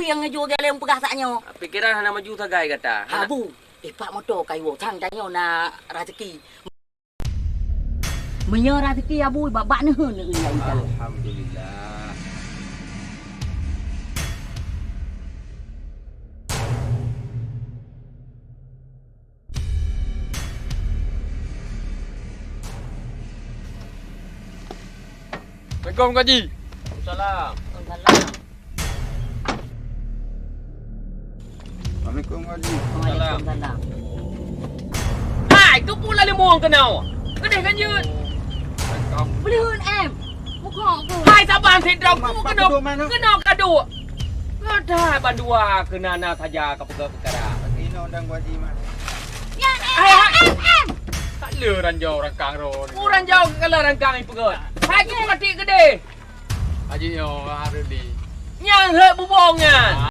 yang ngejual galeng perkasaannya. Pikiran hana maju tagai kata. Abu, Pak motor kayu thang tanya na rezeki. Menyo rezeki abu babak ni hun ni lain kali. Alhamdulillah. Assalamualaikum Kak Haji. Salam. Assalamualaikum Haji. Waalaikumsalam. Hai, tu pula lemong kenau. Kedai kan yun. Beli hun em. Muka aku. Hai saban sidrok tu Mak, kenau. Pak Kedua mana? Kenau kadu. Ada bandua kenana saja ke perkara. Ini undang Haji mah. Ya Hai. Tak le ranjau rangkang ro. Kurang jauh kalau rangkang ni pegot. Hai tu mati kedai. Haji yo ada di. Nyang hek bubongnya.